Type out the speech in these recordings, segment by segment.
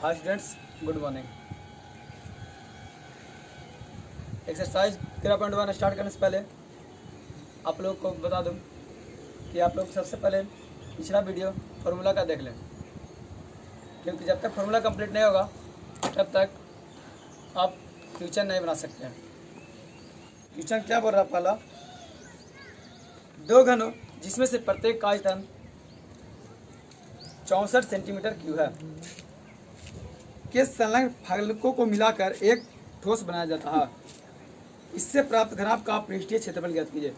Hi students, good morning. Exercise 13.1 start करने से पहले आप लोग को बता दूं कि आप लोग सबसे पहले पिछला वीडियो फार्मूला का देख लें, क्योंकि जब तक फार्मूला कंप्लीट नहीं होगा तब तक आप फ्यूचर नहीं बना सकते हैं। फ्यूचर क्या बोल रहा है? पहला, दो घनों जिसमें से प्रत्येक का आयतन 64 सेंटीमीटर क्यूब है के संलग्न फलकों को मिलाकर एक ठोस बनाया जाता है। इससे प्राप्त घनाभ का पृष्ठीय क्षेत्रफल ज्ञात कीजिए।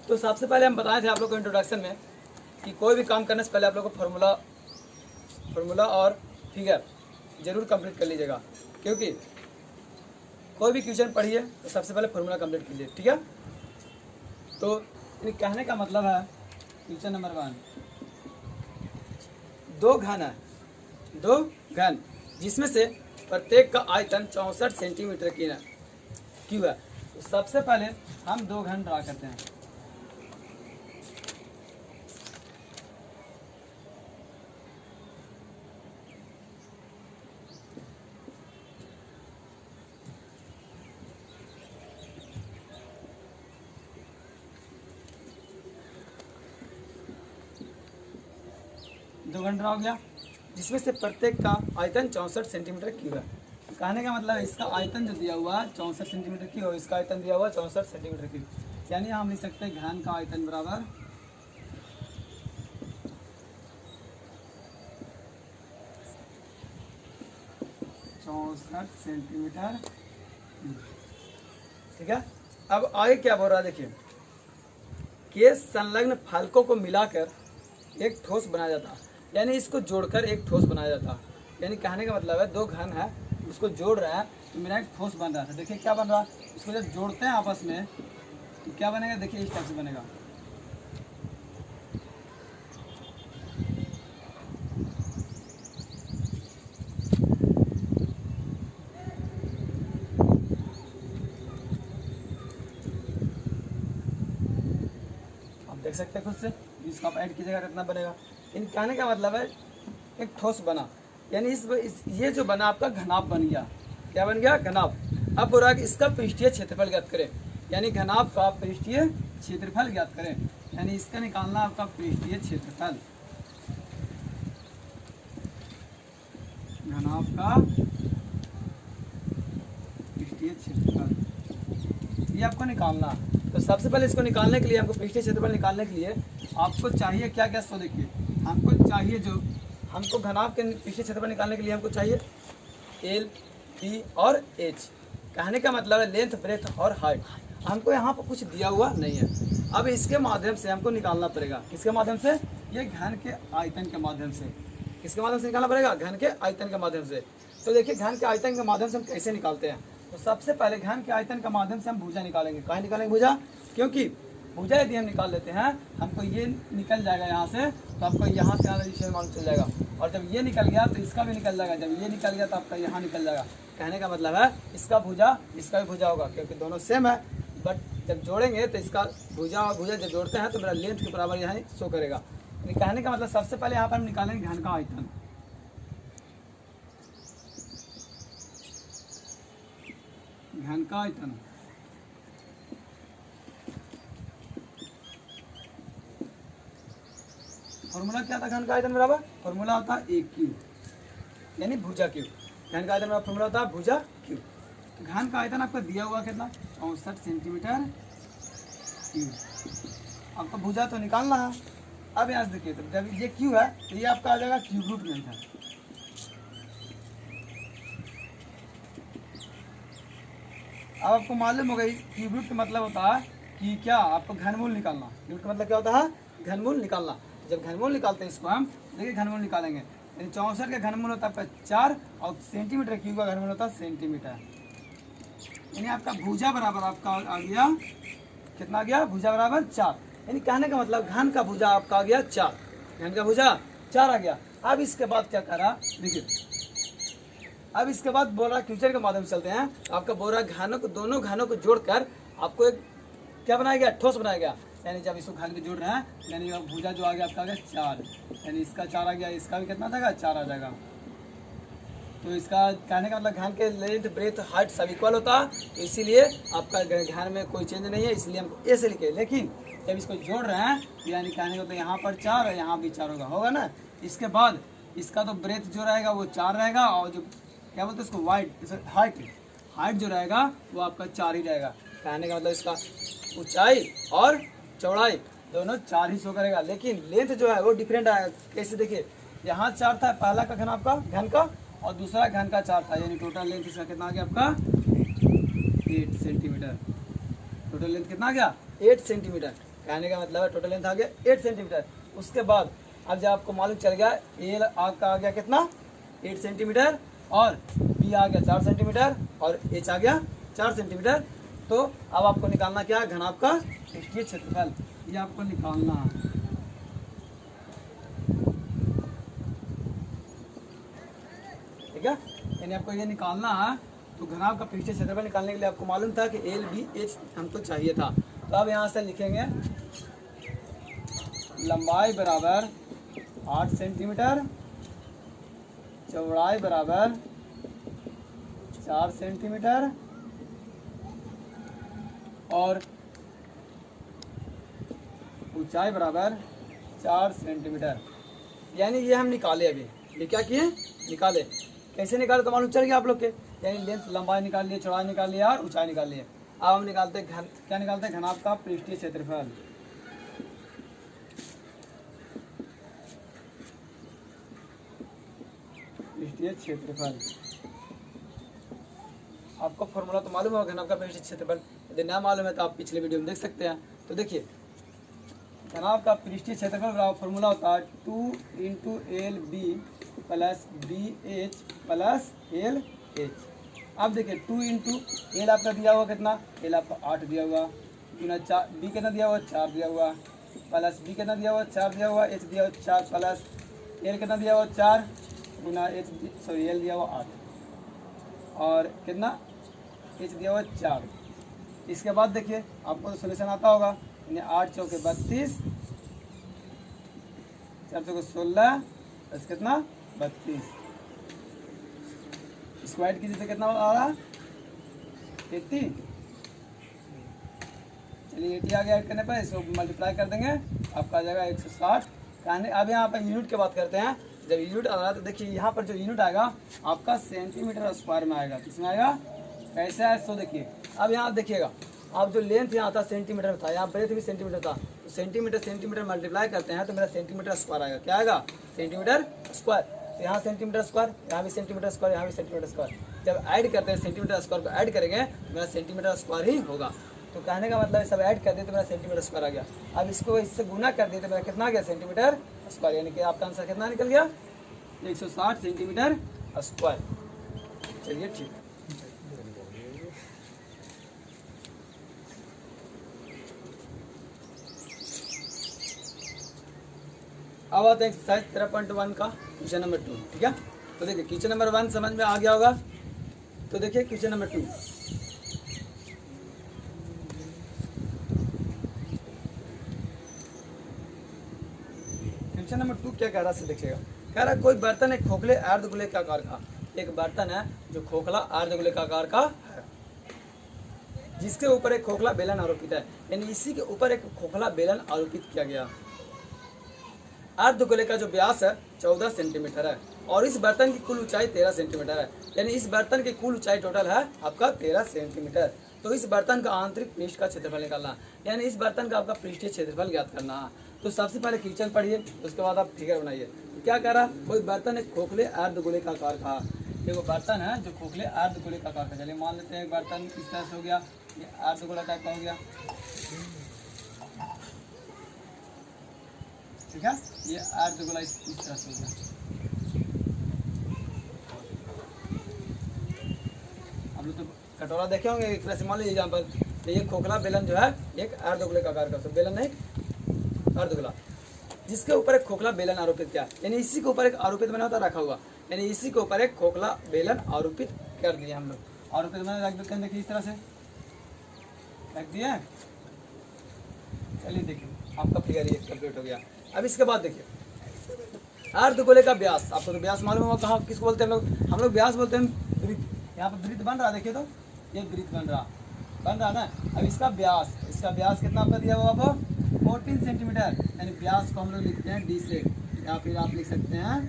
तो सबसे पहले हम बताए थे आप लोग को इंट्रोडक्शन में कि कोई भी काम करने से पहले आप लोग को फार्मूला और फिगर जरूर कंप्लीट कर लीजिएगा, क्योंकि कोई भी क्वेश्चन पढ़िए तो सबसे पहले फार्मूला कंप्लीट कीजिए, ठीक है। तो कहने का मतलब है क्वेश्चन नंबर 1, दो घन जिसमें से प्रत्येक का आयतन 64 सेंटीमीटर क्यूब है। तो सबसे पहले हम दो घन ड्रा करते हैं। दो घन ड्रा हो गया जिसमें से प्रत्येक का आयतन 64 सेंटीमीटर क्यूब है। कहने का मतलब इसका आयतन जो दिया हुआ है 64 सेंटीमीटर क्यूब, इसका आयतन दिया हुआ 64 सेंटीमीटर क्यूब, यानी हम लिख सकते हैं घन का आयतन बराबर 64 सेंटीमीटर क्यूब, ठीक है। अब आगे क्या बोल रहा है, देखिए कि संलग्न फलकों को मिलाकर एक ठोस बनाया जाता है, यानी इसको जोड़कर एक ठोस बनाया जाता है। यानी कहने का मतलब है दो घन है, उसको जोड़ रहा है तो मेरा एक ठोस बन रहा है। देखिए क्या बन रहा है, इसको जब जोड़ते हैं आपस में तो क्या बनेगा, देखिए इस टाइप से बनेगा। आप देख सकते हैं खुद से, इसको आप ऐड कीजिएगा कितना बनेगा। इन कहने का मतलब है एक ठोस बना, यानी ये जो बना आपका घनाभ बन गया। क्या बन गया? घनाभ। अब बोल रहा है कि इसका पृष्ठीय क्षेत्रफल ज्ञात करें, यानी घनाभ का पृष्ठीय क्षेत्रफल ज्ञात करें, यानी इसका निकालना आपका पृष्ठीय क्षेत्रफल, घनाभ का पृष्ठीय क्षेत्रफल ये आपको निकालना। तो सबसे पहले इसको निकालने के लिए, हमको पृष्ठीय क्षेत्रफल निकालने के लिए आपको चाहिए क्या क्या? सो देखिए, हमको घनाभ के पृष्ठीय क्षेत्रफल निकालने के लिए हमको चाहिए एल, डी और एच। कहने का मतलब है लेंथ, ब्रेथ और हाइट। हमको यहाँ पर कुछ दिया हुआ नहीं है। अब इसके माध्यम से हमको निकालना पड़ेगा। किसके माध्यम से? ये घन के आयतन के माध्यम से। किसके माध्यम से निकालना पड़ेगा? घन के आयतन के माध्यम से। तो देखिए घन के आयतन के माध्यम से हम कैसे निकालते हैं। तो सबसे पहले घन के आयतन के माध्यम से हम भुजा निकालेंगे। कहाँ निकालेंगे? भुजा। क्योंकि भुजा यदि हम निकाल लेते हैं, हमको ये निकल जाएगा यहाँ से, तो आपको यहाँ से आना मालूम चल जाएगा। और जब ये निकल गया तो इसका भी निकल जाएगा, जब ये निकल गया तो आपका यहाँ निकल जाएगा। कहने का मतलब है इसका भुजा इसका भी भुजा होगा, क्योंकि दोनों सेम है। बट जब जोड़ेंगे तो इसका भुजा और भुजा जब जोड़ते हैं तो मेरा लेंथ के बराबर यहाँ शो करेगा। कहने का मतलब सबसे पहले यहाँ पर हम निकालेंगे घन का आयतन। घन का आयतन फॉर्मूला क्या था? घन का आयतन बराबर फॉर्मूला होता है ए क्यूब, यानी भुजा क्यूब। घन का आयतन बराबर फॉर्मूला होता है भुजा क्यूब। घन का आयतन आपको दिया हुआ कितना? 64 सेंटीमीटर क्यूब। आपको भुजा तो निकालना है। अब यहाँ से देखिए, तो जब ये क्यूब है तो ये आपका आ जाएगा क्यूब रूट में था। अब आपको मालूम होगा क्यूब रूट का मतलब होता है कि क्या? आपको घनमूल निकालना। क्यूब का मतलब क्या होता है? घनमूल निकालना। जब घनमूल निकालते हैं इसको हम, देखिए घनमूल निकालेंगे, यानी 64 का घनमूल होता है 4 और सेंटीमीटर क्यूब का घनमूल होता है सेंटीमीटर। यानी आपका भुजा बराबर आपका आ गया कितना? आ गया भुजा बराबर 4। यानी कहने का मतलब घन का भुजा आपका आ गया 4। घन का भुजा 4 आ गया। अब इसके बाद क्या करा, देखिए अब इसके बाद बोल रहा क्वेश्चन के माध्यम से चलते हैं। आपका बोल रहा घनों को, दोनों घनों को जोड़कर आपको एक क्या बनाया गया? ठोस बनाया गया। यानी जब इसको घन के जोड़ रहे हैं, यानी भुजा जो आ गया आपका आ गया 4, यानी इसका 4 आ गया, इसका भी कितना था? 4 आ जाएगा। तो इसका कहने का मतलब घन के लेंथ ब्रेथ हाइट सब इक्वल होता है, तो इसीलिए आपका घन में कोई चेंज नहीं है, इसलिए हमको ए से लिखे। लेकिन जब इसको जोड़ रहे हैं यानी कहने का तो यहाँ पर 4 और यहाँ भी 4 होगा ना। इसके बाद इसका तो ब्रेथ जो रहेगा वो 4 रहेगा, और जो क्या बोलते हैं उसको हाइट जो रहेगा वो आपका 4 ही रहेगा। कहने का मतलब इसका ऊंचाई और चौड़ाई दोनों 4 ही शो करेगा, लेकिन लेंथ जो है वो डिफरेंट आएगा। कैसे देखिए, यहाँ 4 था पहला का घन आपका घन का, और दूसरा घन का 4 था, यानी टोटल लेंथ इसका कितना आ गया आपका 8 सेंटीमीटर। टोटल लेंथ कितना आ गया 8 सेंटीमीटर। कहने का मतलब है टोटल लेंथ आ गया 8 सेंटीमीटर। उसके बाद अब जब आपको मालूम चल गया ए आपका आ गया कितना 8 सेंटीमीटर, और बी आ गया 4 सेंटीमीटर, और एच आ गया 4 सेंटीमीटर, तो अब आपको निकालना क्या है, घन आपका पृष्ठीय क्षेत्रफल, ये आपको निकालना है। ठीक है, यानी आपको ये निकालना है। तो घनाभ का पृष्ठीय क्षेत्रफल निकालने के लिए आपको मालूम था कि एल बी एच हमको चाहिए था। तो अब यहाँ से लिखेंगे लंबाई बराबर 8 सेंटीमीटर, चौड़ाई बराबर 4 सेंटीमीटर, और ऊंचाई बराबर 4 सेंटीमीटर। यानी ये हम निकाले। अभी ये क्या किए, निकाले। कैसे निकाले तो मालूम चल गया आप लोग के, यानी लेंथ लंबाई निकाल लिए, चौड़ाई निकाल लिया और ऊंचाई निकाल लिए। अब हम निकालते हैं घन, क्या निकालते हैं, घनाभ का पृष्ठीय क्षेत्रफल। पृष्ठीय क्षेत्रफल आपको फॉर्मूला तो मालूम होगा घनाभ का पृष्ठीय क्षेत्रफल, यदि ना मालूम है तो आप पिछले वीडियो में देख सकते हैं। तो देखिए घनाभ का पृष्ठीय क्षेत्रफल फॉर्मूला होता है 2 × LB plus BH plus LH। अब देखिए 2 × L आपका दिया हुआ कितना, L आपका 8 दिया हुआ, गुना 4, B कितना दिया हुआ 4 दिया हुआ, प्लस B कितना दिया हुआ 4 दिया हुआ, H दिया हुआ 4, प्लस L कितना दिया हुआ 4 गुना L दिया हुआ 8, और कितना H दिया हुआ 4। इसके बाद देखिए आपको तो सोल्यूशन आता होगा, यानी 8 चौके 32, 4 चौके 16, बस कितना 32। स्क्वायर कीजिए तो कितना आ रहा 80। चलिए 80 आगे ऐड करने पर इसको मल्टीप्लाई कर देंगे, आपका आ जाएगा 160। कहने अब यहाँ पर यूनिट की बात करते हैं। जब यूनिट आ रहा है तो देखिए यहाँ पर जो यूनिट आएगा आपका सेंटीमीटर स्क्वायर में आएगा। किसमें आएगा, कैसे है, सो देखिए अब यहाँ देखिएगा, आप जो लेंथ यहाँ था सेंटीमीटर में था, यहाँ ब्रेथ भी सेंटीमीटर था, तो सेंटीमीटर मल्टीप्लाई करते हैं तो मेरा सेंटीमीटर स्क्वायर आएगा। क्या आएगा, सेंटीमीटर स्क्वायर। तो यहाँ सेंटीमीटर स्क्वायर, यहाँ भी सेंटीमीटर स्क्वायर, यहाँ भी सेंटीमीटर स्क्वायर। जब ऐड करते हैं सेंटीमीटर स्क्वायर को ऐड करेंगे तो मेरा सेंटीमीटर स्क्वायर ही होगा। तो कहने का मतलब सब ऐड कर दिए तो मेरा सेंटीमीटर स्क्वायर आ गया। अब इसको इससे गुना कर दिए तो मेरा कितना आ गया, सेंटीमीटर स्क्वायर, यानी कि आपका आंसर कितना निकल गया 160 सेंटीमीटर स्क्वायर। चलिए ठीक है। अब आते हैं एक्सरसाइज 13.1 का क्वेश्चन नंबर 2। ठीक है, तो देखिए क्वेश्चन नंबर 1 समझ में आ गया होगा। तो देखिए क्वेश्चन नंबर 2, क्वेश्चन नंबर 2 क्या कह रहा है देखिएगा। कह रहा है कोई बर्तन एक खोखले अर्धगोले का आकार का, एक बर्तन है जो खोखला अर्धगोले का आकार का है, जिसके ऊपर एक खोखला बेलन आरोपित है, यानी इसी के ऊपर एक खोखला बेलन आरोपित किया गया। अर्धगोले का जो व्यास है 14 सेंटीमीटर है, और इस बर्तन की कुल ऊंचाई 13 सेंटीमीटर है, यानी इस बर्तन की कुल ऊंचाई टोटल है आपका 13 सेंटीमीटर। तो इस बर्तन का आंतरिक पृष्ठ का क्षेत्रफल निकालना है, यानी इस बर्तन का आपका पृष्ठीय क्षेत्रफल ज्ञात करना है। तो सबसे पहले क्वेश्चन पढ़िए, उसके बाद आप फिगर बनाइए। तो क्या कह रहा, कोई बर्तन एक खोखले अर्धगोले का आकार का, देखो बर्तन है जो खोखले अर्धगोले का आकार का, चलिए मान लेते हैं बर्तन इस तरह से हो गया, ये अर्धगोला टाइप का हो गया। ठीक है, ये अर्धगोला इस तरह से हो गया। आप लोग तो कटोरा देखे होंगे, एक तरह से मान लीजिए एग्जाम्पल, तो ये खोखला बेलन जो है एक अर्धगोले का आकार का, तो बेलन नहीं अर्धगोला, जिसके ऊपर एक खोखला बेलन आरोपित किया, यानी इसी के ऊपर एक आरोपित बना होता रखा हुआ, यानी इसी के ऊपर एक खोखला बेलन आरोपित कर दिया हम लोग। आरोपित बना रख देते हैं, देखिए इस तरह से रख दिया। चलिए देखिए आपका फिगर ये कंप्लीट हो गया। अब इसके बाद देखिए अर्धगोले का व्यास, आपको तो व्यास मालूम होगा कहाँ किसको बोलते हैं हम लोग व्यास बोलते हैं वृत्त। यहाँ पर वृत्त बन रहा है, देखिए तो ये वृत्त बन रहा ना। अब इसका व्यास कितना आपका दिया हुआ आपको 14 सेंटीमीटर, यानी व्यास को हम लोग लिखते हैं डी से, या फिर आप लिख सकते हैं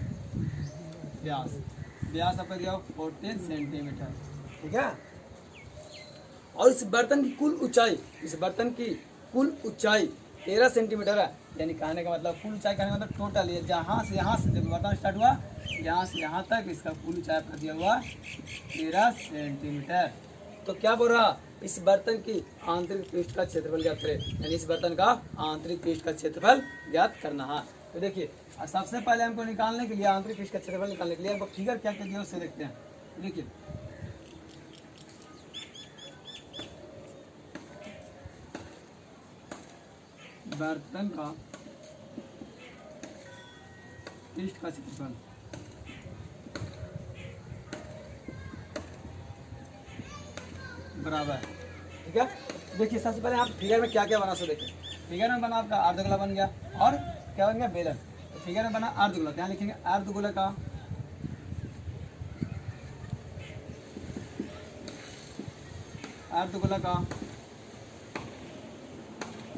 व्यास आपका दिया हुआ 14 सेंटीमीटर, ठीक है। और इस बर्तन की कुल ऊंचाई 13 सेंटीमीटर है, यानी कहने का मतलब कुल ऊंचाई कहने का मतलब टोटल ये जहाँ से जब बर्तन स्टार्ट हुआ यहाँ से यहाँ तक इसका कुल ऊंचाई पर दिया हुआ 13 सेंटीमीटर। तो क्या बोल रहा, इस बर्तन की आंतरिक पृष्ठ का क्षेत्रफल ज्ञात करें, यानी इस बर्तन का आंतरिक पृष्ठ का क्षेत्रफल ज्ञात करना है। तो देखिए सबसे पहले हमको निकालने के लिए आंतरिक पृष्ठ का क्षेत्रफल निकालने के लिए हमको फिगर क्या क्या दिया उससे देखते हैं। देखिए बर्तन का पृष्ठ का क्षेत्रफल बराबर, ठीक है। देखिए सबसे पहले आप फिगर में क्या क्या बना सकते देखिए। फिगर में बना आपका अर्धगोला बन गया, और क्या बन गया बेलन। तो फिगर में बना अर्धगोला, क्या लिखेंगे अर्धगोला का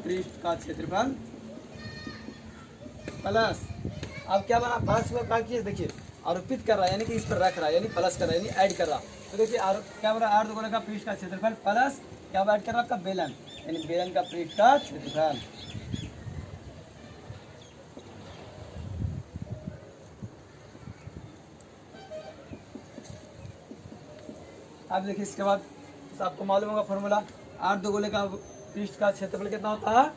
पृष्ठ का क्षेत्रफल प्लस, अब क्या बना प्लस में क्या किया देखिए आरोपित कर रहा है, यानी कि इस पर रख रहा है, यानी प्लस कर रहा है, यानी ऐड कर रहा। तो देखिए क्या बना अर्धगोला का पृष्ठ का क्षेत्रफल प्लस क्या ऐड कर रहा है आपका बेलन, यानी बेलन का पृष्ठ का क्षेत्रफल। अब देखिए इसके बाद आपको मालूम होगा फॉर्मूला, अर्धगोले का पृष्ठ का क्षेत्रफल कितना होता है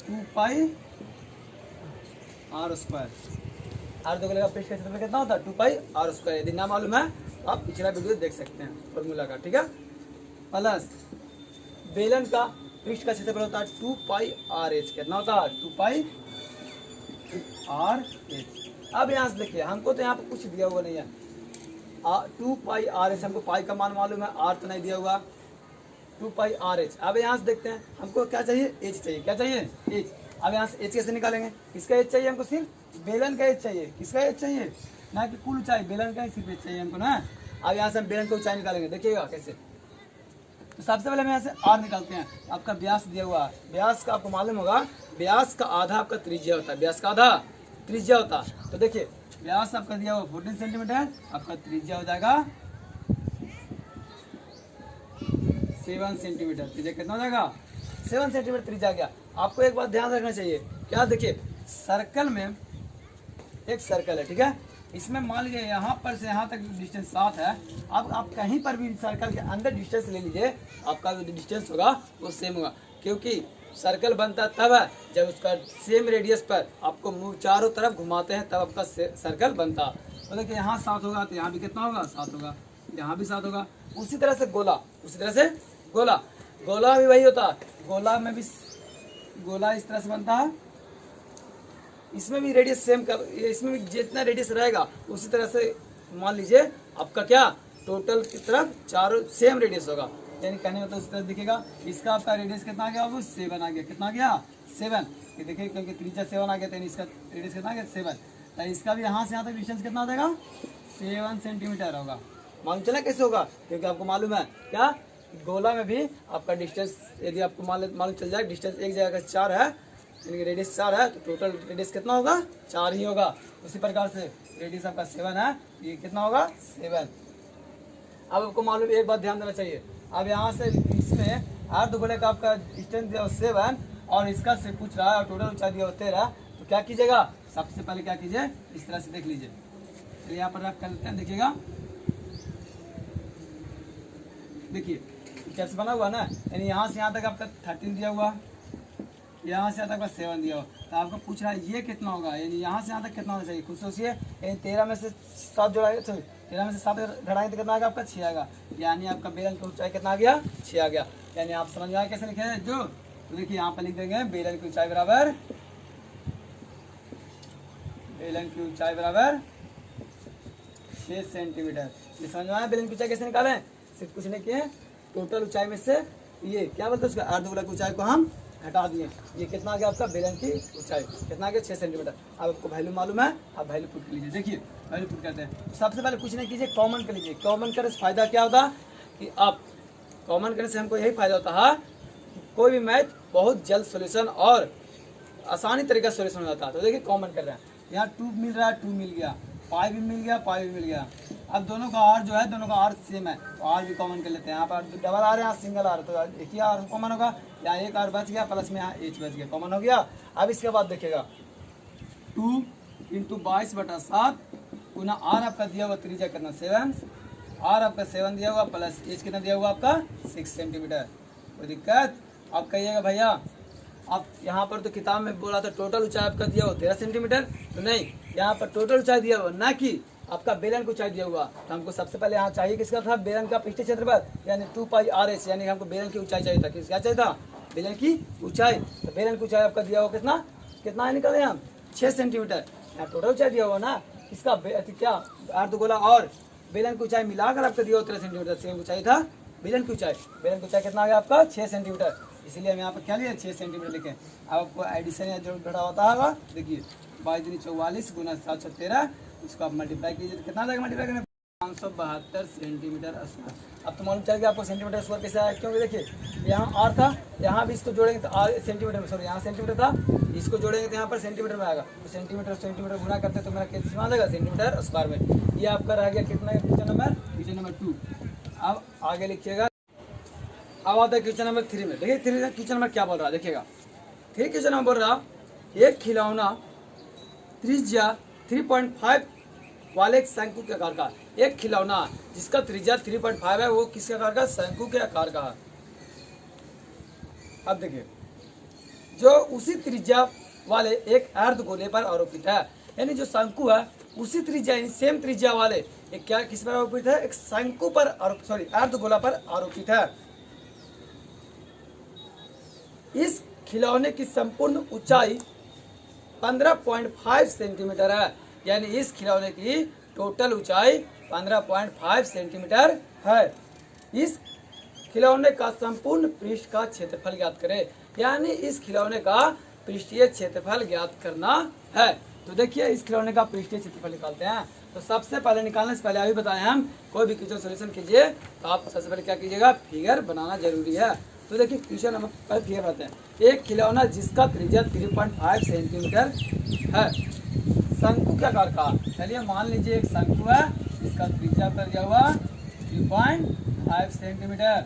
2 पाई r स्क्वायर। अर्धगोले का पृष्ठ का क्षेत्रफल कितना होता है 2 पाई r स्क्वायर। यदि ना मालूम है तो आप पिछला वीडियो देख सकते हैं फॉर्मूला का, ठीक है। प्लस बेलन का पृष्ठ का क्षेत्रफल होता है 2 पाई RH, कितना होता है 2 पाई RH। अब यहाँ से देखिए हमको तो यहाँ पर कुछ दिया हुआ नहीं है, 2 पाई RH हमको पाई का मान मालूम है, r तो नहीं दिया हुआ 2 पाई RH। अब यहाँ से देखते हैं हमको क्या चाहिए h चाहिए, क्या चाहिए h। अब यहाँ से h कैसे निकालेंगे, किसका h चाहिए हमको, सिर्फ बेलन का h चाहिए, किसका h चाहिए ना कि कुल ऊंचाई, बेलन का ही सिर्फ h चाहिए हमको ना। अब यहाँ से हम बेलन की ऊंचाई निकालेंगे, देखिएगा कैसे। तो सबसे पहले हम यहाँ से r निकालते हैं। आपका व्यास दिया हुआ है, व्यास का आपको मालूम होगा व्यास का आधा आपका त्रिज्या होता है, व्यास का आधा त्रिज्या होता है। तो देखिए व्यास आपका दिया हुआ 14 सेंटीमीटर, आपका त्रिज्या हो जाएगा 7 सेंटीमीटर। त्रिज्या कितना हो जाएगा 7 सेंटीमीटर त्रिज्या गया। आपको एक बात ध्यान रखना चाहिए, क्या देखिए सर्कल में एक सर्कल है, ठीक है। इसमें मान लीजिए यहाँ पर से यहाँ तक डिस्टेंस 7 है। अब आप कहीं पर भी सर्कल के अंदर डिस्टेंस ले लीजिए, आपका जो डिस्टेंस होगा वो सेम होगा, क्योंकि सर्कल बनता तब है जब उसका सेम रेडियस पर आपको चारों तरफ घुमाते हैं, तब आपका सर्कल बनता। तो देखिए यहाँ 7 होगा तो यहाँ भी कितना होगा 7 होगा, यहाँ भी 7 होगा। उसी तरह से गोला भी वही होता है। गोला में भी गोला इस तरह से बनता है, इसमें भी रेडियस सेम का, इसमें भी जितना रेडियस रहेगा उसी तरह से मान लीजिए आपका क्या टोटल की तरफ चारों सेम रेडियस होगा, यानी कहने में तो उस तरह दिखेगा। इसका आपका रेडियस कितना आ गया, वो 7 आ गया, कितना आ गया 7। ये देखिए क्योंकि त्रिज्या 7 आ गया तो इसका रेडियस कितना आ गया 7। तो इसका भी यहाँ से यहाँ तक डिस्टेंस कितना आ जाएगा 7 सेंटीमीटर होगा। मालूम चला कैसे होगा, क्योंकि आपको मालूम है क्या गोला में भी आपका डिस्टेंस यदि आपको मालूम चल जाए डिस्टेंस एक जगह का 4 है, यानी कि रेडियस 4 है, तो टोटल रेडियस कितना होगा 4 ही होगा। उसी प्रकार से रेडियस आपका 7 है, ये कितना होगा 7। अब आपको मालूम एक बात ध्यान देना चाहिए, अब यहाँ से इसमें अर्धगोले का आपका डिस्टेंस दिया 7 और इसका से पूछ रहा है और टोटल ऊंचाई दिया 13, तो क्या कीजिएगा सबसे पहले क्या कीजिए इस तरह से देख लीजिए। चलिए यहाँ पर आप कर लेते हैं, देखिएगा देखिए ऊंचाई से बना हुआ ना, यानी यहाँ से यहाँ तक आपका 13 दिया हुआ, यहाँ से यहाँ तक 7 दिया हुआ। तो आपको पूछ रहा है ये कितना होगा, यानी यहाँ से यहाँ तक कितना होना चाहिए, खुद सोचिए। यानी 13 में से 7 जोड़ाएंगे, सॉरी 13 में से 7 घटाएंगे तो कितना आ गया आपका 6 आएगा, यानी आपका बेलन की ऊंचाई कितना आ गया 6 आ गया। यानी आप समझ में आया कैसे लिखे हैं जो, तो देखिए यहाँ पर लिख देंगे बेलन की ऊंचाई बराबर 6 सेंटीमीटर। ये समझ में आया बेलन की ऊंचाई कैसे निकालें, सिर्फ कुछ नहीं किए, टोटल ऊंचाई में से ये क्या बोलते हैं उसका अर्धगोला की ऊंचाई को हम हटा दिए, ये कितना आ गया आपका बेलन की ऊंचाई, कितना आ गया 6 सेंटीमीटर। अब आपको वैल्यू मालूम है, आप वैल्यू पुट कर लीजिए। देखिए वैल्यू पुट करते हैं, सबसे पहले कुछ नहीं कीजिए, कॉमन कर लीजिए। कॉमन करने से फायदा क्या होता कि आप कॉमन करने से हमको यही फायदा होता है कि कोई भी मैथ बहुत जल्द सोल्यूशन और आसानी तरीके से सोल्यूशन हो जाता है। तो देखिए कॉमन कर रहे हैं, यहाँ 2 मिल रहा है, 2 मिल गया, पाई भी मिल गया, पाई भी मिल गया। अब दोनों का आर जो है, दोनों का आर सेम है, तो आर भी कॉमन कर लेते हैं। यहाँ पर डबल आर है, यहाँ सिंगल आर, तो एक ही आर कॉमन होगा, यहाँ एक आर बच गया, प्लस में यहाँ एच बच गया, कॉमन हो गया। अब इसके बाद देखिएगा 2 इंटू 22/7 गुना आर आपका दिया हुआ त्रिज्या कितना 7, आर आपका 7 दिया हुआ, प्लस एच कितना दिया हुआ आपका 6 सेंटीमीटर। कोई दिक्कत? आप कहिएगा भैया अब यहाँ पर तो किताब में बोला था टोटल ऊंचाई आपका दिया हुआ 13 सेंटीमीटर, तो नहीं, यहाँ पर टोटल ऊंचाई दिया हुआ ना कि आपका बेलन की ऊंचाई दिया हुआ। तो हमको सबसे पहले यहाँ चाहिए किसका था, बेलन का पृष्ठीय क्षेत्रफल, यानी 2πr/h, यानी हमको बेलन की ऊंचाई चाहिए था। क्या चाहिए था? बेलन की ऊंचाई। तो बेलन की ऊंचाई आपका दिया हुआ कितना कितना है, निकल हम 6 सेंटीमीटर। यहाँ टोटल ऊंचाई दिया हुआ ना, इसका क्या अर्धगोला और बेलन की ऊंचाई मिलाकर आपका दिया हुआ 13 सेंटीमीटर से ऊंचाई था बेलन की ऊंचाई। बेलन की ऊंचाई कितना आ गया आपका 6 सेंटीमीटर, इसीलिए हम यहाँ पर क्या लिए 6 सेंटीमीटर लिखे। अब आपको एडिशन या जो घटा होता है, देखिए 22×44 गुना 713, इसको आप मल्टीप्लाई कीजिए तो कितना जाएगा मल्टीप्लाई करने 572 सेंटीमीटर स्क्वायर। अब तो मालूम चल गया आपको सेंटीमीटर स्क्वायर कैसे आया, क्योंकि देखिए यहाँ आर था, यहाँ भी इसको जोड़ेंगे तो आर सेंटीमीटर में, सॉरी यहाँ सेंटीमीटर था, इसको जोड़ेंगे तो यहाँ पर सेंटीमीटर में आएगा। तो सेंटीमीटर सेंटीमीटर गुना करते तो मेरा कितना आ जाएगा सेंटीमीटर स्क्वायर में। ये आपका रह गया कितना, क्वेश्चन नंबर 2। अब आगे लिखिएगा, अब आता है क्वेश्चन नंबर 3 में। देखिए क्वेश्चन नंबर क्या बोल रहा है, देखिएगा 3 क्वेश्चन नंबर बोल रहा, एक खिलौना त्रिज्या 3.5 वाले एक शंकु के आकार का, एक खिलौना जिसका त्रिज्या 3.5 है, वो किसके आकार का, शंकु के आकार का है। अब देखिए जो उसी त्रिज्या वाले एक अर्धगोले पर आरोपित है, यानी जो शंकु है उसी त्रिज्या यानी सेम त्रिज्या वाले एक क्या किस पर आरोपित है, एक शंकु पर अर्धगोला पर आरोपित है। इस खिलौने की संपूर्ण ऊंचाई 15.5 सेंटीमीटर है, यानी इस खिलौने की टोटल ऊंचाई 15.5 सेंटीमीटर है। इस खिलौने का संपूर्ण पृष्ठ का क्षेत्रफल ज्ञात करें, यानी इस खिलौने का पृष्ठीय क्षेत्रफल ज्ञात करना है। तो देखिए इस खिलौने का पृष्ठीय क्षेत्रफल निकालते हैं। तो सबसे पहले निकालने से पहले अभी बताए हम, कोई भी क्वेश्चन सोल्यूशन कीजिए तो आप सबसे पहले क्या कीजिएगा, फिगर बनाना जरूरी है। तो देखिए क्वेश्चन नंबर पर फिगर बनाते हैं। एक खिलौना जिसका त्रिज्या 3.5 सेंटीमीटर है, शंकु के आकार का, चलिए मान लीजिए एक शंकु है, इसका त्रिज्या पर दिया हुआ 3.5 सेंटीमीटर।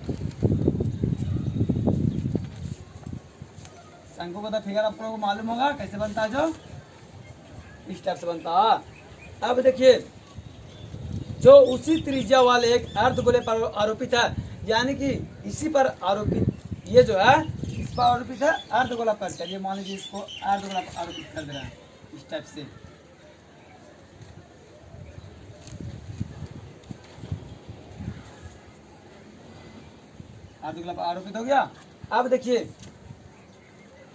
शंकु का तो फिगर आप लोगों को मालूम होगा कैसे बनता है, जो इस टाइप से बनता है। अब देखिए जो उसी त्रिज्या वाले एक अर्धगोले पर आरोपित है, यानी कि इसी पर आरोपित, ये जो है इस पर आरोपित है अर्धगोला पर। चलिए मान लीजिए इसको अर्धगोला पर आरोपित कर दे रहा है इस टाइप से। अर्धगोला पर आरोपित हो गया। अब देखिए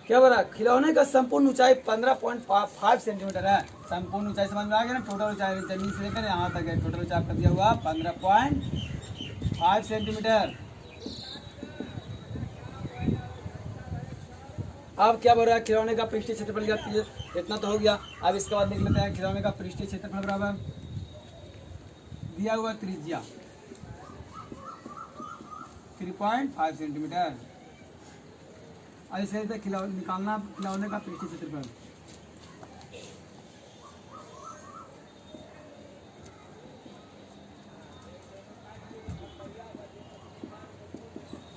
क्या बोला, खिलौने का संपूर्ण ऊंचाई 15.5 सेंटीमीटर है। संपूर्ण ऊंचाई समझ में आ गया ना, टोटल ऊंचाई जमीन से लेकर यहाँ तक है, टोटल ऊंचाई आपका दिया हुआ 15.5 सेंटीमीटर। अब क्या बोल रहा है, खिलौने का पृष्ठीय क्षेत्रफल ज्ञात कीजिए, इतना तो हो गया। अब इसके बाद लिख लेते हैं खिलौने का पृष्ठीय क्षेत्रफल बराबर दिया हुआ त्रिज्या 3.5 सेंटीमीटर। ऐसे निकालना खिलौने का पृष्ठीय क्षेत्रफल।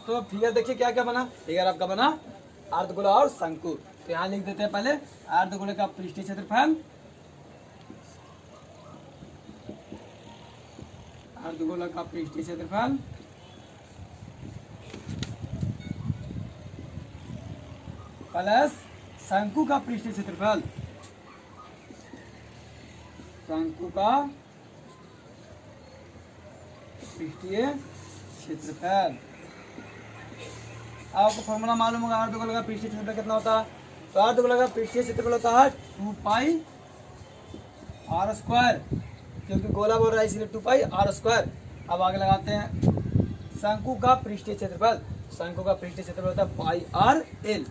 तो फिगर देखिए क्या क्या बना, फिगर आपका बना अर्धगोला और शंकु। तो यहाँ लिख देते हैं पहले अर्धगोले का पृष्ठीय क्षेत्रफल, अर्धगोला का पृष्ठीय क्षेत्रफल प्लस शंकु का पृष्ठीय क्षेत्रफल, शंकु का पृष्ठीय क्षेत्रफल। आपको फॉर्मूला मालूम होगा, अर्धगोला का पृष्ठीय क्षेत्रफल कितना होता है। तो अर्धगोला का पृष्ठीय क्षेत्रफल होता है 2πr², क्योंकि गोला बोल रहा है इसलिए 2πr²। अब आगे लगाते हैं शंकु का पृष्ठीय क्षेत्रफल। शंकु का पृष्ठीय क्षेत्रफल होता है πrl।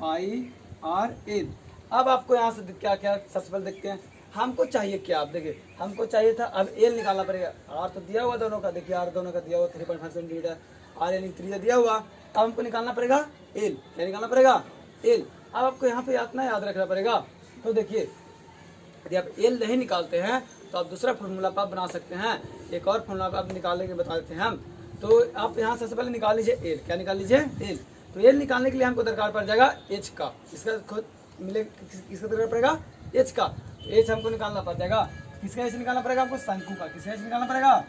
पाई आर एल। अब आपको यहाँ से क्या क्या सबसे पहले देखते हैं, हमको चाहिए क्या। आप देखिए हमको चाहिए था, अब एल निकालना पड़ेगा। आर तो दिया हुआ दोनों का, देखिए आर दोनों का दिया हुआ 3.5 सेंटीमीटर, आर एल 3 दिया हुआ। अब हमको निकालना पड़ेगा एल। क्या निकालना पड़ेगा? एल। अब आपको यहाँ पे इतना याद रखना पड़ेगा। तो देखिए यदि आप एल नहीं निकालते हैं तो आप दूसरा फॉर्मूला आप बना सकते हैं। एक और फॉर्मूला आप निकालने के बता देते हैं हम। तो आप यहाँ सबसे पहले निकाल लीजिए एल। क्या निकाल लीजिए? एल। तो एल निकालने के लिए हमको दरकार पड़ जाएगा एच का। इसका खुद मिले किसका दरकार पड़ेगा? एच का। तो एच हमको निकालना पड़ जाएगा। किसका एच निकालना पड़ेगा हमको? शंकु का। किसका एच निकालना पड़ेगा?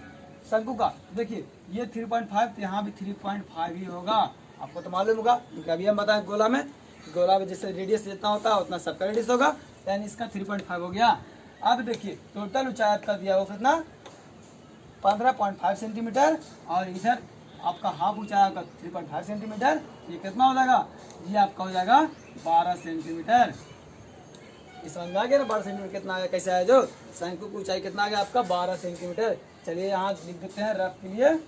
शंकु का। देखिए ये 3.5 तो यहाँ भी 3.5 ही होगा। आपको तो मालूम होगा क्योंकि अभी हम बताएं गोला में जैसे रेडियस जितना होता है उतना सबका रेडियस होगा। यानी इसका 3.5 हो गया। अब देखिए टोटल ऊंचाई आपका दिया हुआ कितना? 15.5 सेंटीमीटर। और इधर आपका हाफ ऊंचाई आपका 3.5 सेंटीमीटर। ये कितना हो जाएगा? ये आपका हो जाएगा 12 सेंटीमीटर। इस समझ में आ गया ना 12 सेंटीमीटर कितना आया, कैसे आया? जो शंकु की ऊंचाई कितना आ गया आपका? 12 सेंटीमीटर। चलिए यहाँ लिख देते हैं रफ के लिए।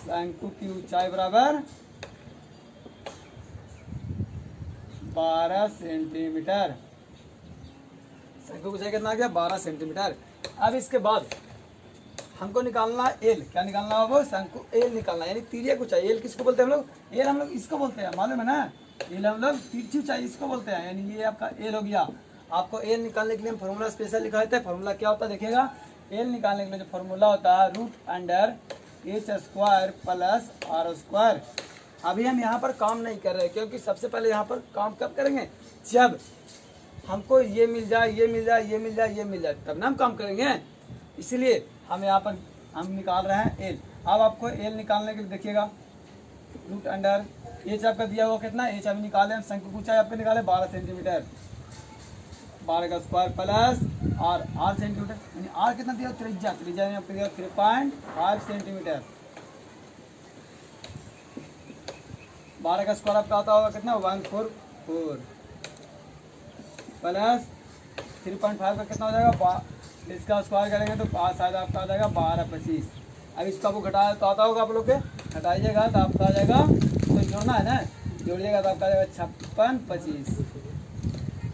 शंकु की ऊंचाई बराबर 12 सेंटीमीटर। शंकु की ऊंचाई कितना आ गया? 12 सेंटीमीटर। अब इसके बाद हमको निकालना एल। क्या निकालना है वो? शंकु एल निकालना, यानी तिर्यक ऊंचाई। एल किसको बोलते हैं हम लोग? एल हम लोग इसको बोलते हैं, मालूम है ना? एल हम लोग तिरछी ऊंचाई इसको बोलते हैं। यानी ये आपका एल हो गया। आपको एल निकालने के लिए हम फॉर्मूला स्पेशल लिखा देते हैं। फॉर्मूला क्या होता है देखिएगा। एल निकालने के लिए जो फॉर्मूला होता है √h² प्लस r²। अभी हम यहाँ पर काम नहीं कर रहे क्योंकि सबसे पहले यहाँ पर काम कब करेंगे? जब हमको ये मिल जाए, ये मिल जाए, ये मिल जाए, ये मिल जाए, तब ना हम काम करेंगे। इसलिए हम यहाँ पर हम निकाल रहे हैं एल। अब आपको एल निकालने के लिए देखिएगा √h आपका दिया हुआ कितना? एच अभी निकाले हम। शंकु की ऊंचाई आपको निकाले 12 सेंटीमीटर। 12 का स्क्वायर प्लस आर सेंटीमीटर। यानी आर कितना दिया? त्रिज्या। त्रिज्या ने आपको दिया 3.5 सेंटीमीटर। 12 का स्क्वायर आपका आता होगा कितना? 144 प्लस 3.5 का कितना हो जाएगा? इसका स्क्वायर करेंगे तो शायद आपका आ जाएगा 1225। अब इसको आपको घटाया तो आता होगा आप लोग के, घटाइएगा तो आपका आ जाएगा, तो जोड़ना है ना, जोड़िएगा तो आपका आ जाएगा 5625।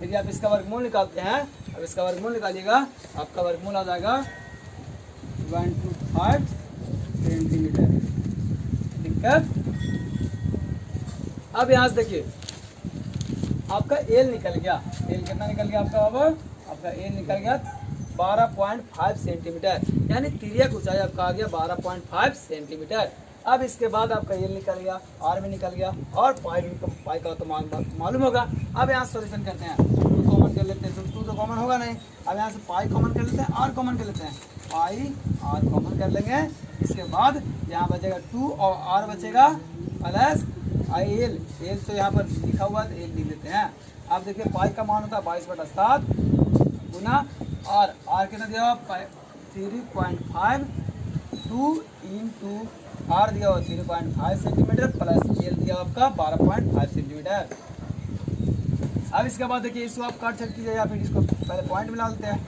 यदि आप इसका वर्गमूल निकालते हैं, अब इसका वर्गमूल निकालिएगा, आपका वर्गमूल आ जाएगा 125 सेंटीमीटर। दिक्कत? अब यहाँ से देखिए आपका एल निकल गया। एल कितना निकल गया आपका? बाबा आपका एल निकल गया 12.5 सेंटीमीटर। यानी तिर्यक ऊंचाई आपका आ गया 12.5 सेंटीमीटर। अब इसके बाद आपका एल निकल गया, आर में निकल गया, और पाई का तो मालूम होगा। अब यहाँ सॉल्यूशन करते हैं, 2 कॉमन कर लेते हैं, तो 2 तो कॉमन होगा नहीं। अब यहाँ से पाई कॉमन कर लेते हैं, आर कॉमन कर लेते हैं, पाई आर कॉमन कर लेंगे। इसके बाद यहाँ बचेगा 2 और आर बचेगा प्लस एल। एल तो यहाँ पर लिखा हुआ है तो एल लिख लेते हैं। अब देखिए पाई का मान होता है 22/7 गुना आर कितना दिया हुआ? 3.5 2 इंटू आर दिया हुआ 3.5 सेंटीमीटर प्लस एल दिया आपका 12.5 सेंटीमीटर। अब इसके बाद देखिए इसको आप काट सकती है या फिर इसको पहले पॉइंट मिला लेते हैं।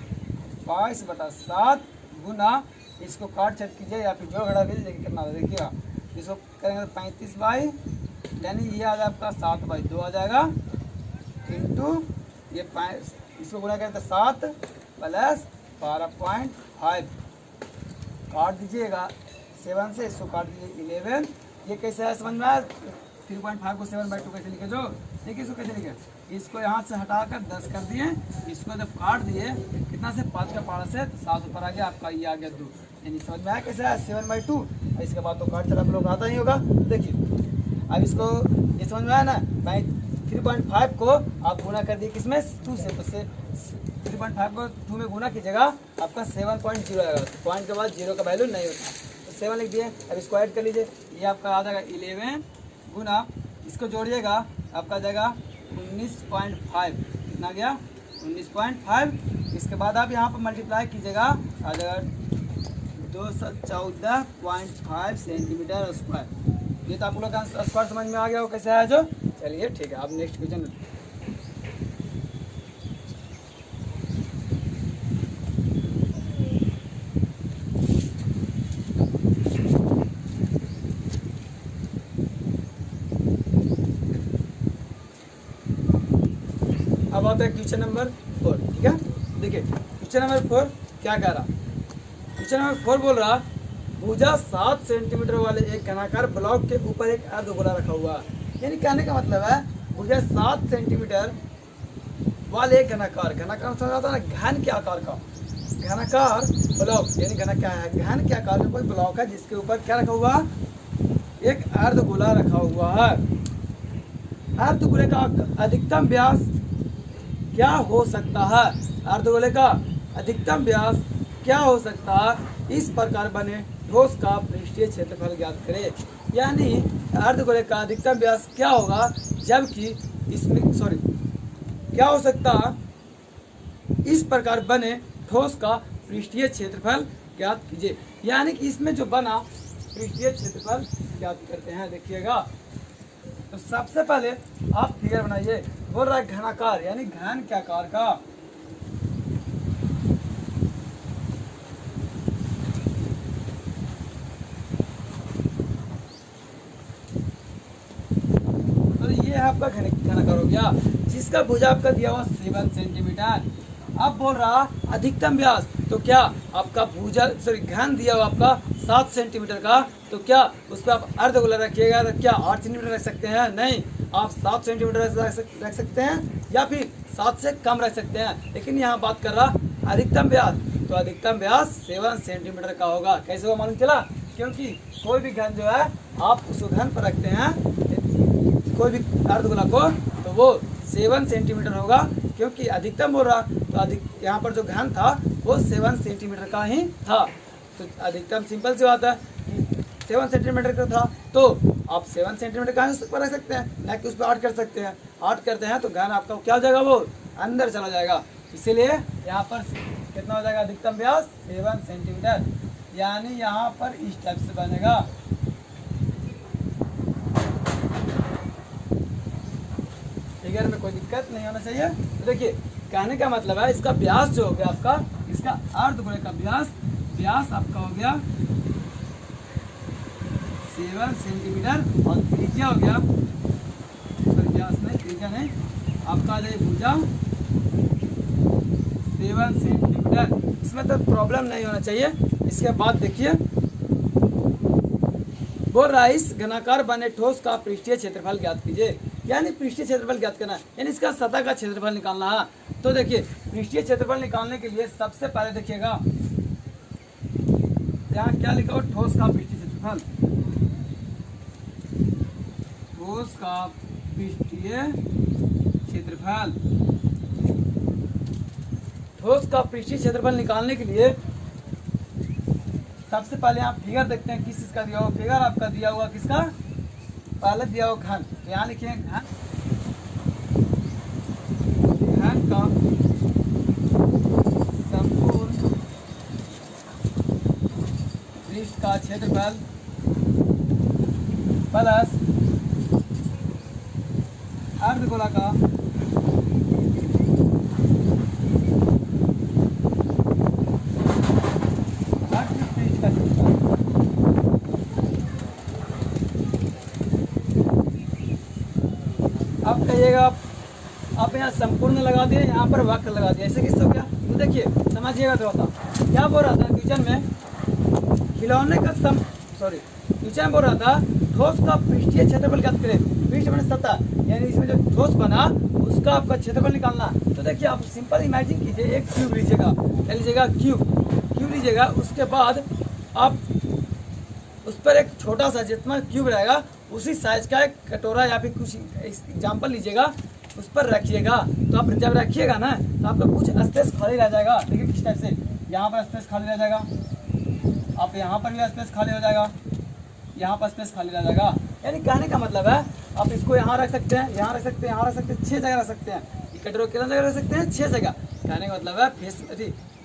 22/7 गुना इसको काट छट कीजिए या फिर जो घड़ा कीजिए, देखिए कितना होगा देखिएगा। इसको करेंगे तो 35 यानी ये आ जाएगा आपका 7/2 आ जाएगा इंटू ये इसको गुना करें तो 7 प्लस 12.5 काट दीजिएगा 7 से, इसको काट दीजिए 11। ये कैसे है समझ में आया? 3.5 को 7/2 कैसे लिखे? जो देखिए इसको कैसे लिखे, इसको यहाँ से हटाकर 10 कर दिए, इसको जब काट दिए कितना से 5 का पारा से 7 ऊपर आ गया आपका, ये आ गया 2। यानी समझ में आया कैसे है? 7/2। इसके बाद तो काट चला आप लोग आता ही होगा। देखिए अब इसको ये समझ में आया ना? 3.5 को आप गुना कर दिए किसमें? 2 से, तो 3.5 को 2 में गुना कीजिएगा आपका 7.0 आएगा। पॉइंट के बाद 0 का वैल्यू नहीं होता, तो 7 लिख दिए। अब इसको ऐड कर लीजिए, ये आपका आ जाएगा 11 गुना, इसको जोड़िएगा आपका आ जाएगा 19.5। कितना गया? 19.5। इसके बाद आप यहाँ पर मल्टीप्लाई कीजिएगा, आ जाएगा 214.5 सेंटीमीटर स्क्वायर। ये तो आप लोग का स्क्वायर समझ में आ गया हो कैसे है जो? चलिए ठीक है, अब नेक्स्ट क्वेश्चन। अब आता है क्वेश्चन नंबर 4। ठीक है, देखिए क्वेश्चन नंबर 4 क्या कह रहा। क्वेश्चन नंबर 4 बोल रहा भुजा 7 सेंटीमीटर वाले एक घनाकार ब्लॉक के ऊपर एक अर्धगोला रखा हुआ है। यानी कहने का मतलब है भुजा 7 सेंटीमीटर वाले एक घनाकार, घनाकार समझ आता है ना, घन के आकार का घनाकार ब्लॉक, यानी घन क्या है, घन के आकार का कोई ब्लॉक है जिसके ऊपर क्या रखा हुआ, एक अर्धगोला रखा हुआ है। अर्धगोले का अधिकतम व्यास क्या हो सकता है, अर्धगोले का अधिकतम व्यास क्या हो सकता है, इस प्रकार बने ठोस का पृष्ठीय क्षेत्रफल ज्ञात करें। यानी अर्धगोले का अधिकतम व्यास क्या होगा जबकि इसमें क्या हो सकता है, इस प्रकार बने ठोस का पृष्ठीय क्षेत्रफल ज्ञात कीजिए। यानी कि इसमें जो बना पृष्ठीय क्षेत्रफल ज्ञात करते हैं। देखिएगा तो सबसे पहले आप फिगर बनाइए। बोल रहा है घनाकार यानी घन के आकार का, तो ये है आपका घनाकार हो गया जिसका भुजा आपका दिया हुआ 7 सेंटीमीटर। अब बोल रहा अधिकतम व्यास, तो क्या आपका भुजा घन दिया हुआ आपका 7 सेंटीमीटर का, तो क्या उस पर आप अर्धगोला रखिएगा तो क्या 8 सेंटीमीटर रख सकते हैं, नहीं आप 7 सेंटीमीटर रख सकते हैं या फिर 7 से कम रख सकते हैं। लेकिन यहाँ बात कर रहा अधिकतम व्यास, तो अधिकतम व्यास 7 सेंटीमीटर का होगा। कैसे हुआ मालूम चला, क्योंकि कोई भी घन जो है आप उस घन पर रखते हैं कोई भी अर्धगोला को, तो वो 7 सेंटीमीटर होगा, क्योंकि अधिकतम हो रहा तो यहाँ पर जो घन था वो 7 सेंटीमीटर का ही था। तो अधिकतम सिंपल सी बात है 7 सेंटीमीटर का था, तो आप 7 सेंटीमीटर का उस पर रख सकते हैं, ना कि उस पर 8 कर सकते हैं। 8 करते हैं तो घन आपका क्या हो जाएगा, वो अंदर चला जाएगा। इसीलिए यहाँ पर कितना हो जाएगा, अधिकतम व्यास 7 सेंटीमीटर। यानी यहाँ पर इस टाइप से बनेगा। फिगर में कोई दिक्कत नहीं होना चाहिए। तो देखिए कहने का मतलब है इसका व्यास जो हो गया आपका, इसका अर्धगोले का व्यास आपका हो गया 7 सेंटीमीटर और त्रिज्या हो गया, व्यास नहीं त्रिज्या नहीं, आपका आ जाए भुजा 7 सेंटीमीटर। इसमें तो प्रॉब्लम नहीं होना चाहिए। इसके बाद देखिए बोल रहा है इस घनाकार बने ठोस का पृष्ठीय क्षेत्रफल ज्ञात कीजिए। यानी पृष्ठीय क्षेत्रफल ज्ञात करना है, यानी इसका सतह का क्षेत्रफल निकालना है। तो देखिए पृष्ठीय क्षेत्रफल निकालने के लिए सबसे पहले देखिएगा यहाँ क्या लिखा हो, ठोस का पृष्ठीय क्षेत्रफल, ठोस का पृष्ठीय क्षेत्रफल। ठोस का पृष्ठीय क्षेत्रफल निकालने के लिए सबसे पहले आप फिगर देखते हैं किस चीज का दिया हुआ। फिगर आपका दिया हुआ किसका, पहले दिया हुआ घन, तो यहाँ लिखिए घन का संपूर्ण पृष्ठ का क्षेत्रफल प्लस अर्धगोला का पृष्ठ का क्षेत्रफल। अब कहिएगा आप यहाँ संपूर्ण लगा दिए, यहाँ पर वक्र लगा दिया, ऐसे किससे हो गया। तो देखिए समझिएगा थोड़ा सा क्या बोल रहा था क्वेश्चन में, खिलौने का क्वेश्चन बोल रहा था ठोस का पृष्ठीय क्षेत्रफल ज्ञात करें। पृष्ठ मैंने सतह, यानी इसमें जो ठोस बना उसका आपका क्षेत्रफल निकालना। तो देखिए आप सिंपल इमेजिन कीजिए, एक क्यूब लीजिएगा, क्या लीजिएगा, क्यूब लीजिएगा। उसके बाद आप उस पर एक छोटा सा जितना क्यूब रहेगा उसी साइज का एक कटोरा या फिर कुछ एग्जाम्पल लीजिएगा, उस पर रखिएगा। तो आप जब रखिएगा ना तो आपका कुछ स्पेस खाली रह जाएगा। देखिए किस टाइप से, यहाँ पर स्पेस खाली रह जाएगा, आप यहाँ पर भी स्पेस खाली हो जाएगा, यहाँ पर स्पेस खाली रह जाएगा। यानी कहने का मतलब है आप इसको यहाँ रख सकते हैं, यहाँ रख सकते हैं, यहाँ रख सकते हैं, 6 जगह रख सकते हैं। ये कटोरा कितना जगह रख सकते हैं, 6 जगह। कहने का मतलब है फेस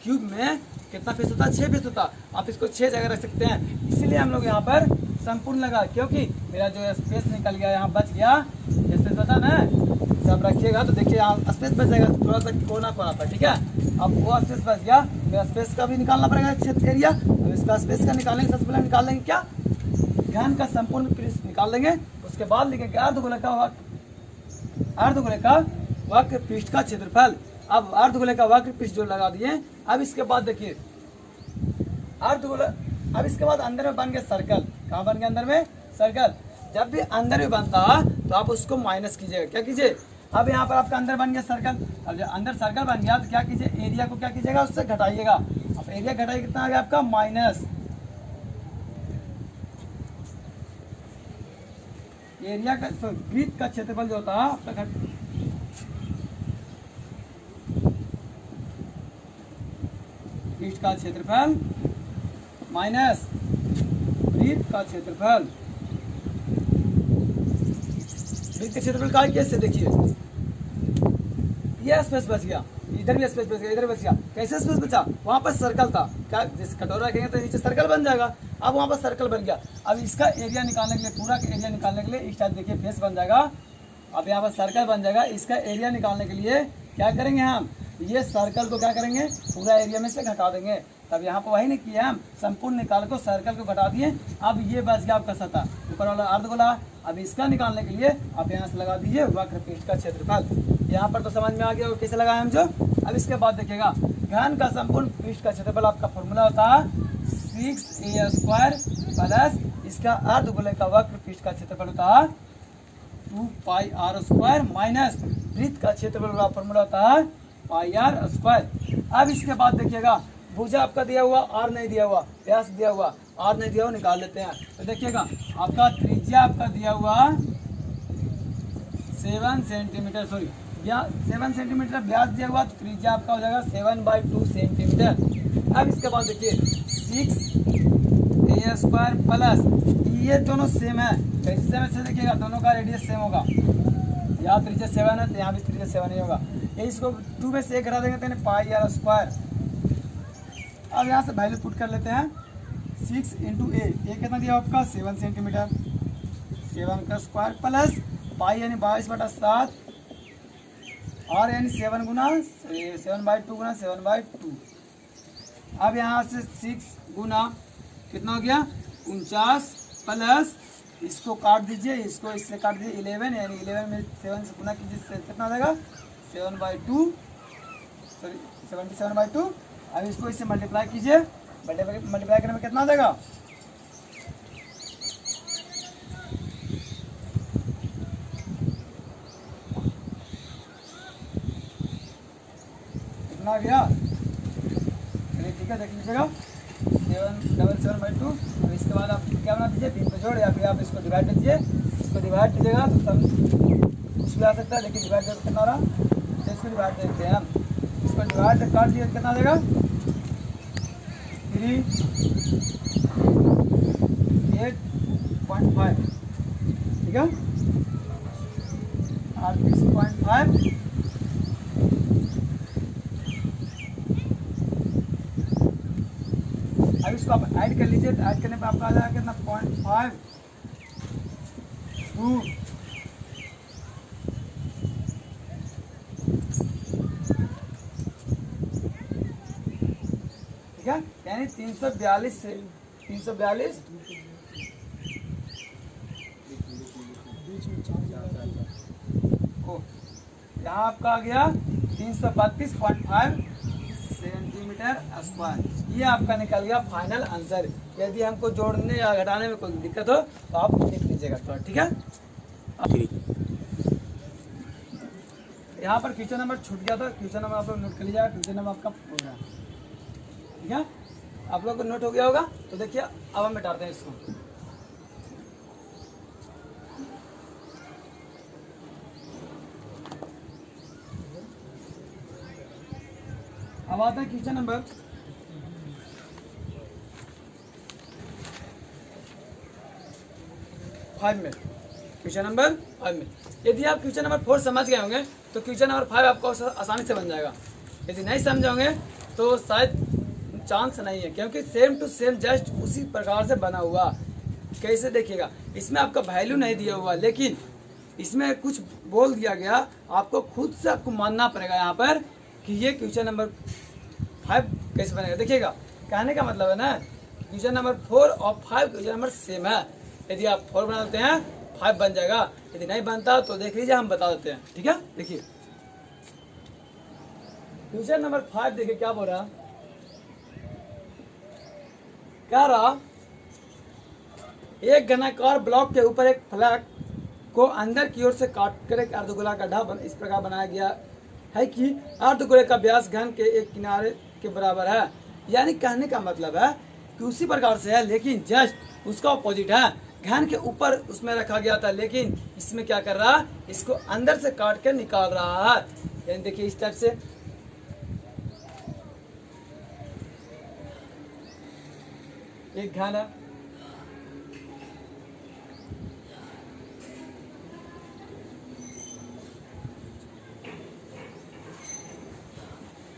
क्यूब में कितना फेस होता है, 6 फेस होता है। आप इसको 6 जगह रख सकते हैं। इसीलिए हम लोग यहाँ पर संपूर्ण लगा, क्योंकि मेरा जो स्पेस निकल गया यहाँ बच गया, स्पेस बचा ना, सब रखिएगा। तो देखिए यहाँ स्पेस बच जाएगा थोड़ा सा कोना पर, ठीक है। अब वो स्पेस बच गया, मेरा स्पेस का भी निकालना पड़ेगा क्षेत्र एरिया। अब इसका स्पेस का निकालेंगे, सबसे पहले निकाल लेंगे क्या, घन का संपूर्ण पृष्ठ निकाल लेंगे। उसके बाद लिखेंगे अर्धगोले का वक्र पृष्ठ का क्षेत्रफल। अब अर्धगोले का वक्र पृष्ठ जो लगा दिए। अब इसके बाद देखिए अर्धगोला, अब इसके बाद अंदर में बन गया सर्कल। कहाँ बन गया? अंदर में सर्कल। जब भी अंदर में बनता तो आप उसको माइनस कीजिएगा। क्या कीजिए? अब यहाँ पर आपका अंदर बन गया सर्कल। अब जब अंदर सर्कल बन गया तो क्या कीजिए? एरिया को क्या कीजिएगा? उससे घटाइएगा। अब एरिया घटाइए, कितना आ गया आपका? माइनस एरिया का, तो वृत्त का क्षेत्रफल जो होता है आपका पृष्ठ का क्षेत्रफल माइनस वृत्त का क्षेत्रफल। वृत्त का क्षेत्रफल का कैसे? देखिए ये स्पेस बच गया, इधर भी स्पेस बच गया, इधर बच गया। कैसे स्पेस बचा? वहां पर सर्कल था। क्या जैसे कटोरा रखेंगे तो नीचे सर्कल बन जाएगा। अब वहां पर सर्कल बन गया। अब इसका एरिया निकालने के लिए, पूरा का एरिया निकालने के लिए इस टाइप देखिए फेस बन जाएगा। अब यहाँ पर सर्कल बन जाएगा। इसका एरिया निकालने के लिए क्या करेंगे हम? ये सर्कल को क्या करेंगे? पूरा एरिया में से घटा देंगे। तब यहाँ पर वही नहीं किया, हम संपूर्ण निकाल को सर्कल को घटा दिए। अब ये बच गया आपका सतह, ऊपर वाला अर्धगोला। अब इसका निकालने के लिए आप यहाँ से लगा दीजिए वक्र पृष्ठ का क्षेत्रफल। यहाँ पर तो समझ में आ गया कैसे लगाए हम जो। अब इसके बाद देखिएगा घन का संपूर्ण पृष्ठ का क्षेत्रफल आपका फॉर्मूला होता है 6a² प्लस इसका अर्धगोले का वक्र पृष्ठ का क्षेत्रफल होता है 2πr² माइनस वृत्त का क्षेत्रफल का फॉर्मूला होता है πr²। अब इसके बाद देखिएगा भुजा आपका दिया हुआ, आर नहीं दिया हुआ, व्यास दिया हुआ, आर नहीं दिया हुआ, निकाल लेते हैं। तो देखिएगा आपका त्रिज्या आपका दिया हुआ 7 सेंटीमीटर, सॉरी 7 सेंटीमीटर व्यास दिया हुआ, तो त्रिज्या आपका हो जाएगा 7/2 सेंटीमीटर। अब इसके बाद देखिए 6a² प्लस, ये दोनों सेम है। कैसे सेम है? देखिएगा दोनों का रेडियस सेम होगा। यहाँ त्रिज्या 7 है तो यहाँ भी त्रिज्या 7 ही होगा। ये इसको 2 में से 1 घटा देंगे तो πr²। अब यहाँ से वैल्यू पुट कर लेते हैं। 6 × a कितना दिया आपका? 7 सेंटीमीटर, 7 का स्क्वायर प्लस पाई यानी 22/7, और यानी 7 गुना 7/2 गुना 7/2। अब यहाँ से 6 गुना कितना हो गया? 49 प्लस इसको काट दीजिए, इसको इससे काट दीजिए 11, यानी 11 में 7 से गुना कीजिए, कितना आ जाएगा? 7/2, सॉरी 77/2। अब इसको इससे मल्टीप्लाई कीजिए, मल्टीप्लाई करने में कितना आ जाएगा? कितना आ गया? चलिए ठीक है, देख लीजिएगा 777/2। अब इसके बाद आप क्या बना दीजिए? 3 पे जोड़, या फिर आप इसको डिवाइड कीजिए। इसको डिवाइड कीजिएगा तो तब कुछ भी आ सकता है। देखिए डिवाइड करके कितना आ रहा? तो इसको डिवाइड देखते हैं हम। इसको डिवाइड काट दिए कितना आ जाएगा? 38.5, ठीक है, 38.5। अब इसको आप ऐड कर लीजिए, तो ऐड करने पे आपका आ जाएगा कितना? 0.52। ठीक है, यानी 342 से 342 यहाँ आपका आ गया 332.5 सेंटीमीटर स्क्वायर। ये आपका निकल गया फाइनल आंसर। यदि हमको जोड़ने या घटाने में कोई दिक्कत हो तो आप लिख लीजिएगा थोड़ा, ठीक है। यहाँ पर क्वेश्चन नंबर छूट गया था, क्वेश्चन नंबर आप लोग नोट कर लीजिएगा। क्वेश्चन नंबर आपका हो गया, ठीक है, आप लोग को नोट हो गया होगा। तो देखिए अब हम मिटाते हैं इसको। अब आता है क्वेश्चन नंबर 5 में। क्वेश्चन नंबर 5 में यदि आप क्वेश्चन नंबर 4 समझ गए होंगे तो क्वेश्चन नंबर 5 आपको आसानी से बन जाएगा। यदि नहीं समझोगे तो शायद चांस नहीं है, क्योंकि सेम टू सेम जस्ट उसी प्रकार से बना हुआ। कैसे देखिएगा, इसमें आपका वैल्यू नहीं दिया हुआ, लेकिन इसमें कुछ बोल दिया गया। आपको खुद से आपको मानना पड़ेगा यहाँ पर कि ये क्वेश्चन नंबर 5 कैसे बनेगा। देखिएगा, कहने का मतलब है ना, क्वेश्चन नंबर 4 और 5 क्वेश्चन नंबर सेम है। यदि आप 4 बना देते हैं 5 बन जाएगा, यदि नहीं बनता तो देख लीजिए, हम बता देते हैं, ठीक है। देखिए क्वेश्चन नंबर 5 देखिए क्या बोल रहा, क्या रहा, एक घनाकार ब्लॉक के ऊपर एक फलक को अंदर की ओर से काट कर एक अर्धगोला गड्ढा इस प्रकार बनाया गया है कि अर्धगोले का व्यास घन के एक किनारे के बराबर है। यानी कहने का मतलब है कि उसी प्रकार से है, लेकिन जस्ट उसका ऑपोजिट है। घन के ऊपर उसमें रखा गया था, लेकिन इसमें क्या कर रहा है, इसको अंदर से काट कर निकाल रहा है। यानी देखिए इस टाइप से एक घन है,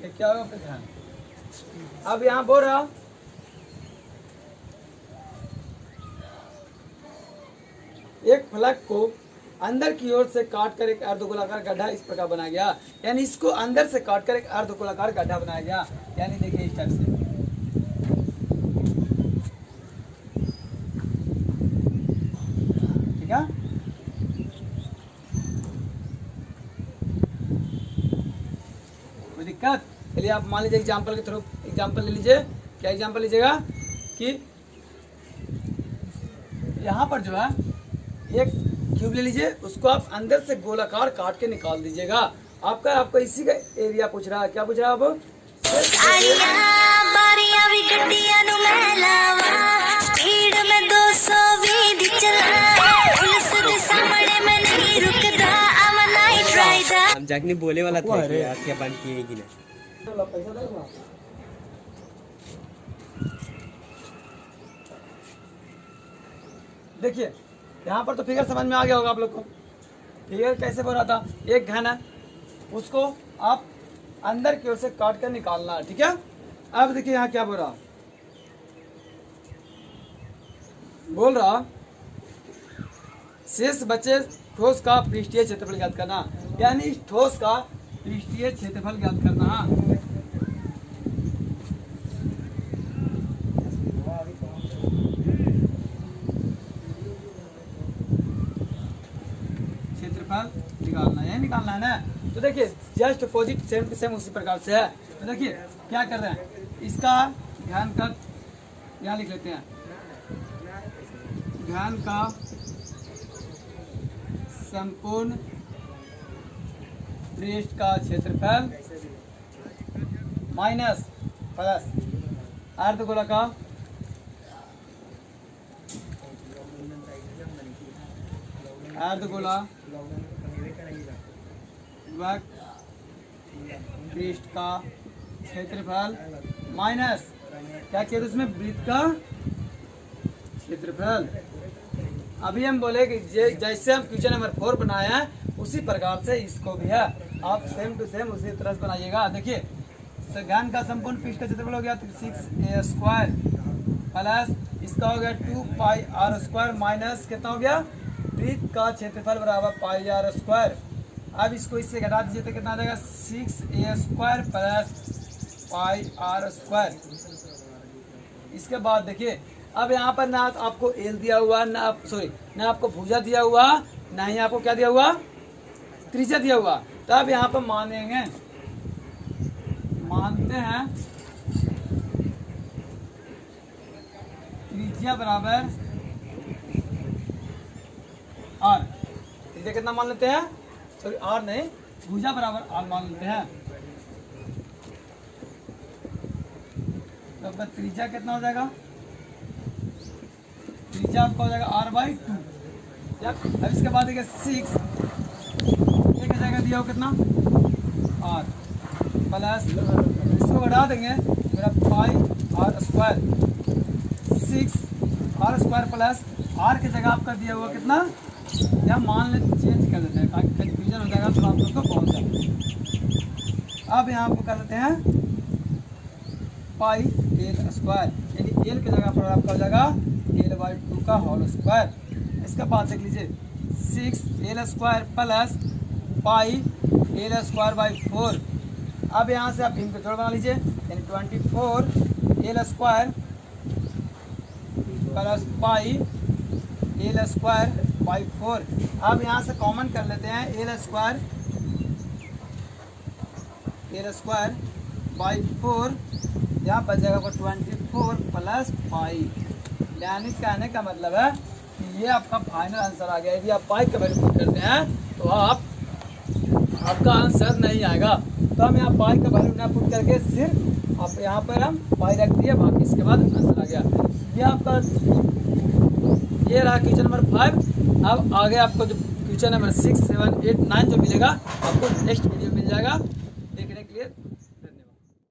ये क्या होगा आपका घन। अब यहाँ बोल रहा एक फलक को अंदर की ओर से काट कर एक अर्धगोलाकार गड्ढा इस प्रकार बनाया गया। यानी इसको अंदर से काट कर एक अर्धगोलाकार गड्ढा बनाया गया। यानी देखिए इस टाइप से ठीक है। कोई दिक्कत? चलिए आप मान लीजिए एग्जाम्पल के थ्रू एग्जाम्पल ले लीजिए। क्या एग्जाम्पल लीजिएगा कि यहाँ पर जो है एक क्यूब ले लीजिए, उसको आप अंदर से गोलाकार काट के निकाल दीजिएगा। आपको इसी का एरिया पूछ रहा है। क्या पूछ रहा है अब? हम जाके बोले वाला था कि यार क्या बंद किए कि नहीं। देखिए यहाँ पर तो फिगर समझ में आ गया होगा आप लोग को। फिगर कैसे बोल रहा था, एक घन है, उसको आप अंदर की ओर से काट कर निकालना है, ठीक है। अब देखिए यहाँ क्या बोल रहा शेष बचे ठोस का पृष्ठीय क्षेत्रफल ज्ञात करना। यानी इस ठोस का पृष्ठीय क्षेत्रफल ज्ञात करना। निकालना है, निकालना है ना। तो देखिए just opposite same to same उसी प्रकार से है। तो देखिए क्या कर रहे हैं, इसका घन का यहाँ लिख लेते हैं, घन का संपूर्ण पृष्ठ का क्षेत्रफल माइनस प्लस अर्धगोला का अर्धगोला पृष्ठ का क्षेत्रफल माइनस क्या किया उसमें वृत्त का क्षेत्रफल। अभी हम बोले कि जैसे हम क्वेश्चन नंबर 4 बनाए हैं उसी प्रकार से इसको भी है, आप सेम टू सेम उसी तरह से बनाइएगा। देखिए घन का संपूर्ण पृष्ठ का क्षेत्रफल हो गया 6a² प्लस इसका हो गया 2πr² माइनस कितना हो गया, वृत्त का क्षेत्रफल बराबर πr²। अब इसको इससे घटा दीजिए तो कितना आ जाएगा 6a² प्लस πr²। इसके बाद देखिए अब यहाँ पर ना आपको एल दिया हुआ, ना आपको भुजा दिया हुआ, ना ही आपको क्या दिया हुआ, त्रिज्या दिया हुआ। तो अब यहाँ पर मानते हैं त्रिज्या बराबर आर। त्रिज्या कितना मान लेते हैं, सॉरी आर नहीं, भुजा बराबर आर मान लेते हैं। तो त्रिज्या कितना हो जाएगा, त्रिज्या आपका हो जाएगा r/2। अब इसके बाद देखिए 6 एक जगह दिया हो कितना r प्लस इसको बढ़ा देंगे मेरा πr²। 6r² प्लस r की जगह आपका दिया हुआ कितना, या मान ले चेंज कर देते हैं ताकि कन्फ्यूजन हो जाएगा तो आप लोग को पहुँच जाए। अब यहाँ आपको कर देते हैं πl², यानी l की जगह पर आपका हो जाएगा l/2 का होल स्क्वायर। इसका बाद देख लीजिए 6l² प्लस πl²/4। अब यहाँ से आप इनको जोड़ बना लीजिए, यानी 24l² प्लस πl²/4। अब यहाँ से कॉमन कर लेते हैं एल स्क्वायर बाई 4, यहाँ बच जाएगा आपका 24 प्लस 5। यानी कहने का मतलब है कि ये आपका फाइनल आंसर आ गया। यदि आप पाई का वैल्यू पुट करते हैं तो आपका आंसर नहीं आएगा। तो हम यहाँ पाई का वैल्यू ना पुट करके सिर्फ आप यहाँ पर हम पाई रख दिए, बाकी इसके बाद आंसर आ गया। ये आपका ये रहा क्वेश्चन नंबर 5। अब आगे आपको जो क्वेश्चन नंबर 6, 7, 8, 9 जो मिलेगा आपको नेक्स्ट वीडियो मिल जाएगा।